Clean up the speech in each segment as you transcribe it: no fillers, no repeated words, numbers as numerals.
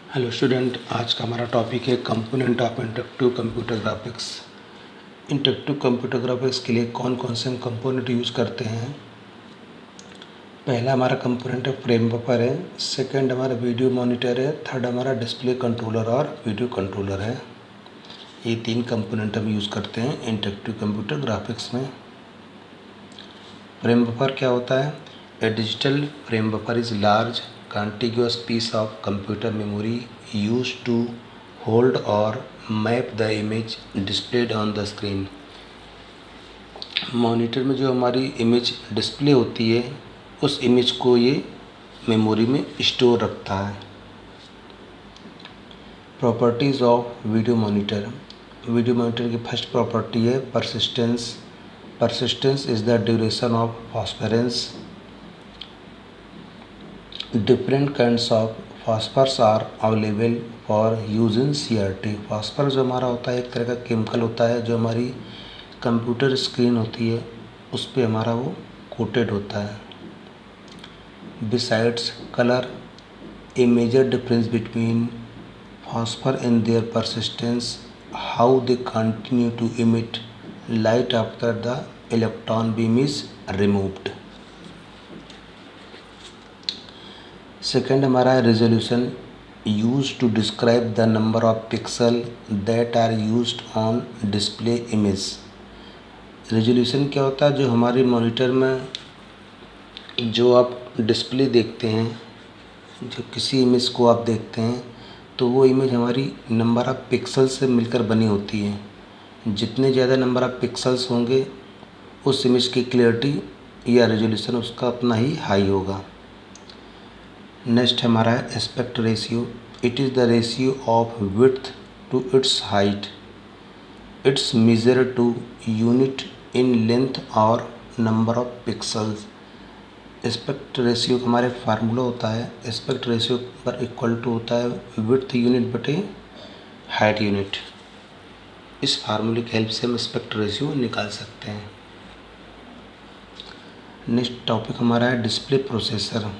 Hello student, आज का हमारा टॉपिक है component of interactive computer graphics. Interactive computer graphics के लिए कौन कौन से हम कंपोनेंट यूज़ करते हैं। पहला हमारा कंपोनेंट है फ्रेम बफर है, सेकंड हमारा वीडियो मॉनिटर है, थर्ड हमारा डिस्प्ले कंट्रोलर और वीडियो कंट्रोलर है। ये तीन कंपोनेंट हम यूज़ करते हैं इंटरेक्टिव कंप्यूटर ग्राफिक्स में। फ्रेम बफर क्या होता है? A digital frame buffer is large contiguous piece of computer memory used to hold or map the image displayed on the screen। Monitor में जो हमारी इमेज डिस्प्ले होती है उस इमेज को ये मेमोरी में स्टोर रखता है। Properties of video monitor. Video monitor की फर्स्ट प्रॉपर्टी है persistence. Persistence is the duration of phosphorescence. Different kinds of phosphors are available for use in CRT। Phosphor जो हमारा होता है एक तरह का केमिकल होता है जो हमारी कंप्यूटर स्क्रीन होती है उस पर हमारा वो कोटेड होता है। Besides colour, a major difference between phosphor and their persistence, how they continue to emit light after the electron beam is removed. Second हमारा है resolution, used to describe the number of pixel that are used on display image. Resolution क्या होता है? जो हमारे monitor में जो आप डिस्प्ले देखते हैं, जो किसी इमेज को आप देखते हैं तो वो इमेज हमारी नंबर ऑफ पिक्सल से मिलकर बनी होती है। जितने ज़्यादा नंबर ऑफ पिक्सल्स होंगे उस इमेज की क्लियरिटी या रेजोल्यूशन उसका अपना ही हाई होगा। नेक्स्ट हमारा है aspect ratio. It is the ratio of width to its height. It's measure to unit in length और number of pixels. Aspect ratio हमारे फार्मूला होता है, एस्पेक्ट रेशियो पर इक्वल टू होता है विड्थ यूनिट बटे हाइट यूनिट। इस फार्मूले की हेल्प से हम एस्पेक्ट रेशियो निकाल सकते हैं। नेक्स्ट टॉपिक हमारा है display processor.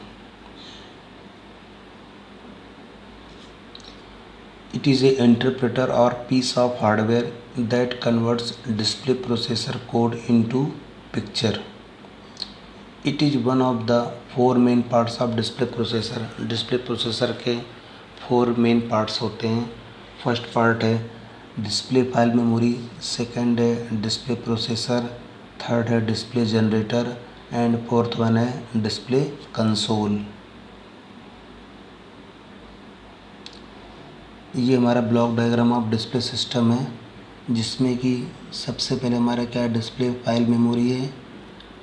It is a interpreter or piece of hardware that converts display processor code into picture. It is one of the four main parts of display processor। display processor के four main parts होते हैं। First part है display file memory, second है display processor, third है display generator and fourth one है display console. ये हमारा block diagram of display system है जिसमें कि सबसे पहले हमारा क्या है, डिस्प्ले फाइल मेमोरी है,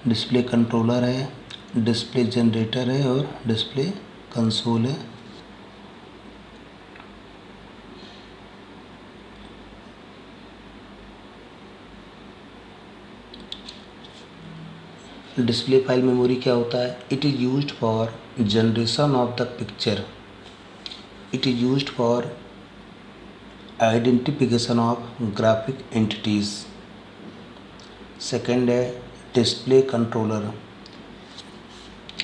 डिस्प्ले कंट्रोलर है, डिस्प्ले जनरेटर है और डिस्प्ले कंसोल है। डिस्प्ले फाइल मेमोरी क्या होता है? It is used for generation of the picture. It is used for identification of graphic entities. Second है डिस्प्ले कंट्रोलर।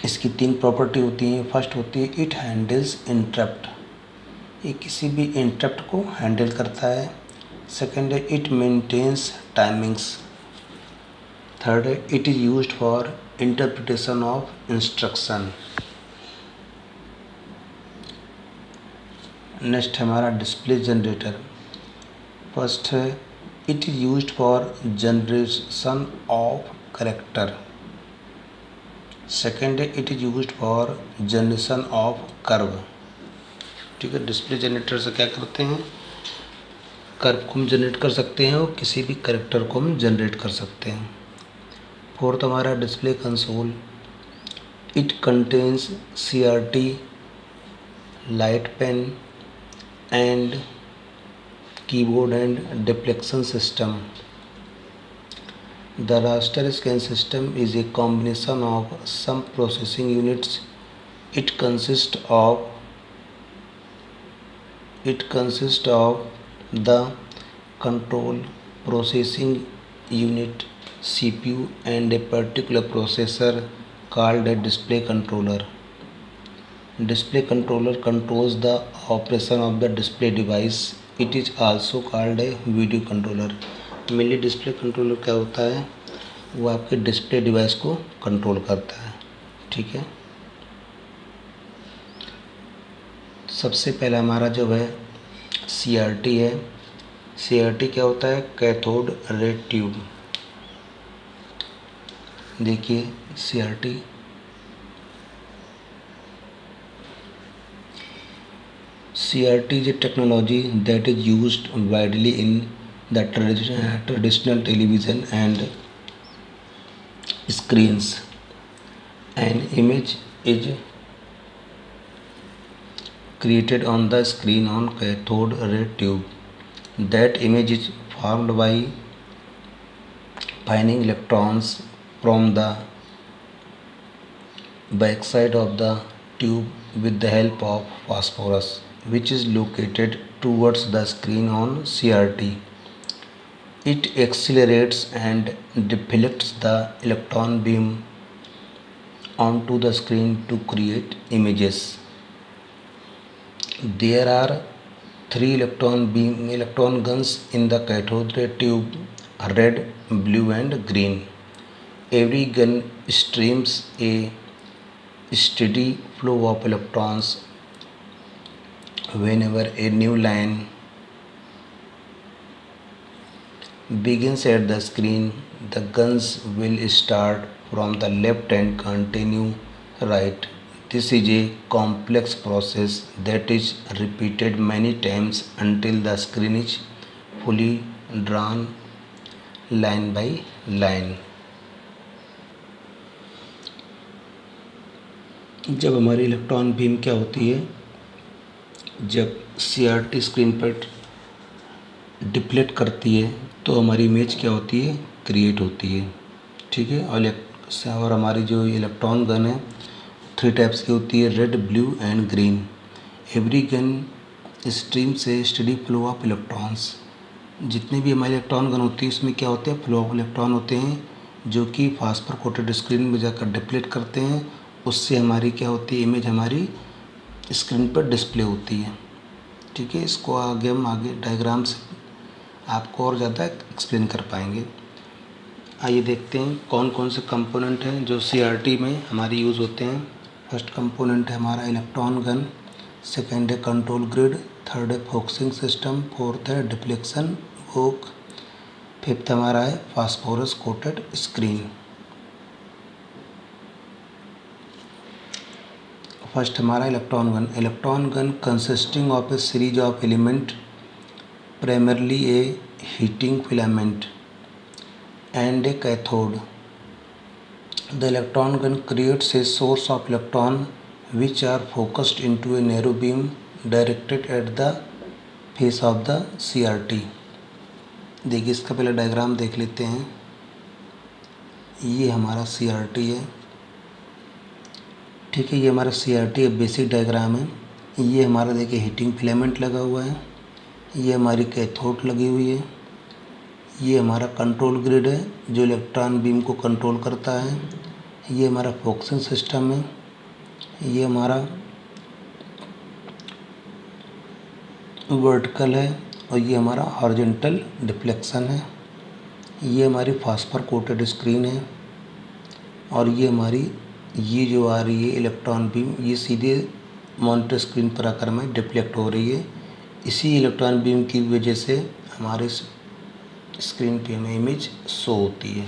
इसकी तीन प्रॉपर्टी होती हैं। फर्स्ट होती है इट हैंडल्स इंटरप्ट, ये किसी भी इंटरप्ट को हैंडल करता है। सेकेंड है इट मेंटेन्स टाइमिंग्स। थर्ड है it is used for interpretation of instruction. Next हमारा डिस्प्ले जनरेटर। फर्स्ट है it is used for generation of character. Second है it is used for generation of curve. ठीक है, display generator से क्या करते हैं, कर्व को हम जनरेट कर सकते हैं और किसी भी कैरेक्टर को हम जनरेट कर सकते हैं। फोर्थ हमारा display console. It contains CRT, light pen and keyboard and deflection system। The raster scan system is a combination of some processing units। It consists of the control processing unit, CPU and a particular processor called a display controller। Display controller controls the operation of the display device. It is also called a video controller. Mainly display controller क्या होता है, वो आपके display device को control करता है। ठीक है, सबसे पहला हमारा जो है CRT है। CRT क्या होता है, कैथोड रे ट्यूब। देखिए CRT is a technology that is used widely in the traditional television and screens. An image is created on the screen on cathode ray tube. That image is formed by finding electrons from the backside of the tube with the help of phosphorus, which is located towards the screen on CRT. It accelerates and deflects the electron beam onto the screen to create images. There are 3 electron guns in the cathode ray tube: red, blue and green. Every gun streams a steady flow of electrons. Whenever a new line begins at the screen, the guns will start from the left and continue right. This is a complex process that is repeated many times until the screen is fully drawn line by line. जब हमारी electron beam क्या होती है, जब CRT screen पर deplete करती है तो हमारी इमेज क्या होती है, क्रिएट होती है। ठीक है, और हमारी जो इलेक्ट्रॉन गन है 3 टाइप्स की होती है, red, blue and green. Every gun stream से स्टडी फ्लो ऑफ इलेक्ट्रॉन्स। जितने भी हमारी इलेक्ट्रॉन गन होती है उसमें क्या होते हैं, फ्लो ऑफ इलेक्ट्रॉन होते हैं जो कि फास्फर कोटेड स्क्रीन में जाकर डिप्लेट करते हैं। उससे हमारी क्या होती है, इमेज हमारी स्क्रीन पर डिस्प्ले होती है। ठीक है, इसको हम आगे डायग्राम से आपको और ज़्यादा एक्सप्लेन कर पाएंगे। आइए देखते हैं कौन कौन से कंपोनेंट हैं जो CRT में हमारे यूज़ होते हैं। फर्स्ट कंपोनेंट है हमारा इलेक्ट्रॉन गन, सेकेंड है कंट्रोल ग्रिड, थर्ड है फोकसिंग सिस्टम, फोर्थ है डिफ्लेक्शन हुक, फिफ्थ हमारा है फास्फोरस कोटेड स्क्रीन। फर्स्ट हमारा electron gun. Electron gun consisting of A series of element, primarily a heating filament and a cathode. The electron gun creates a source of electron which are focused into a narrow beam directed at the face of the CRT. देखिए इसका पहले diagram देख लेते हैं। ये हमारा CRT है। ठीक है, ये हमारा CRT बेसिक डायग्राम है। ये हमारा देखिए हीटिंग फिलामेंट लगा हुआ है, ये हमारी कैथोड लगी हुई है, ये हमारा कंट्रोल ग्रिड है जो इलेक्ट्रॉन बीम को कंट्रोल करता है, ये हमारा फोकसिंग सिस्टम है, ये हमारा वर्टिकल है और ये हमारा हॉरिजॉन्टल डिफ्लेक्शन है, ये हमारी फास्फर कोटेड स्क्रीन है और ये हमारी ये जो आ रही है इलेक्ट्रॉन बीम ये सीधे मॉनिटर स्क्रीन पर आकर हमें डिफ्लेक्ट हो रही है। इसी इलेक्ट्रॉन बीम की वजह से हमारे स्क्रीन पे हमें इमेज शो होती है।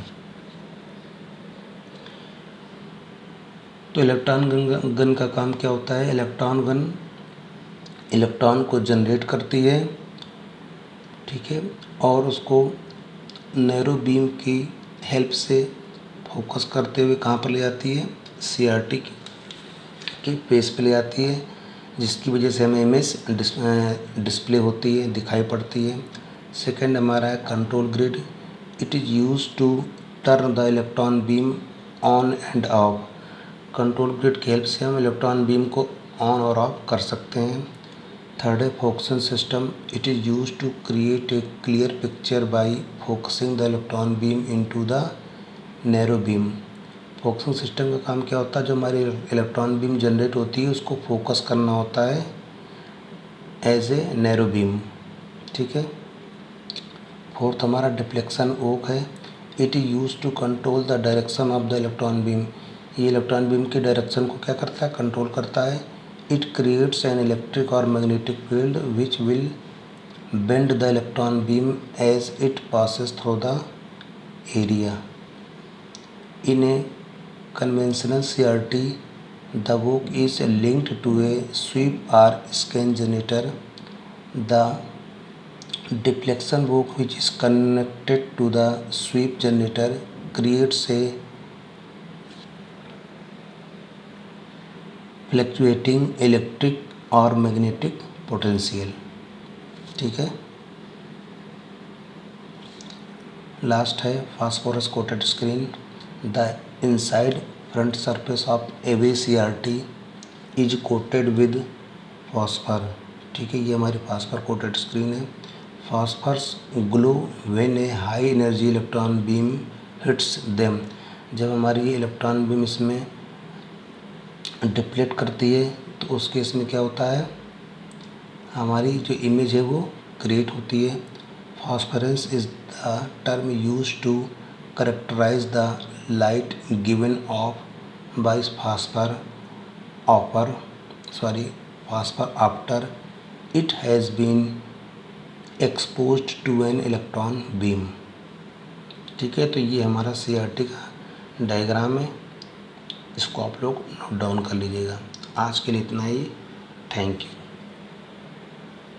तो इलेक्ट्रॉन गन का काम क्या होता है, इलेक्ट्रॉन गन इलेक्ट्रॉन को जनरेट करती है। ठीक है, और उसको नैरो बीम की हेल्प से फोकस करते हुए कहाँ पर ले जाती है, CRT के पेज पे ले जाती है, जिसकी वजह से हमें इमेज डिस्प्ले होती है, दिखाई पड़ती है। सेकंड हमारा है control grid. It is use to turn the electron beam on and off. Control grid की हेल्प से हम इलेक्ट्रॉन बीम को ऑन और ऑफ कर सकते हैं। थर्ड है focusing system. It is use to create a clear picture by focusing the electron beam into the narrow beam. Focusing system का काम क्या होता है, जो हमारी इलेक्ट्रॉन बीम जनरेट होती है उसको फोकस करना होता है एज ए नैरो बीम। ठीक है। फोर्थ हमारा डिफ्लेक्शन ओक है। It is use to control the direction of the electron beam. ये इलेक्ट्रॉन बीम की डायरेक्शन को क्या करता है, कंट्रोल करता है। इट क्रिएट्स एन इलेक्ट्रिक और magnetic field which will bend the electron beam as it passes through the area. In a conventional CRT, the work is linked to a sweep or scan generator. The deflection work which is connected to the sweep generator creates a fluctuating electric or magnetic potential। ठीक है। Last है phosphorus coated screen. The inside front surface of every CRT is coated with phosphor. ठीक है, ये हमारी phosphor coated screen है। Phosphors glow when a high energy electron beam hits them. जब हमारी ये इलेक्ट्रॉन बीम इसमें डिप्लेट करती है तो उस केस में क्या होता है, हमारी जो इमेज है वो क्रिएट होती है। Phosphorus is the term used to characterize the light given off by phosphor after it has been exposed to an electron beam। ठीक है, तो ये हमारा CRT का डायग्राम है, इसको आप लोग नोट डाउन कर लीजिएगा। आज के लिए इतना ही। Thank you.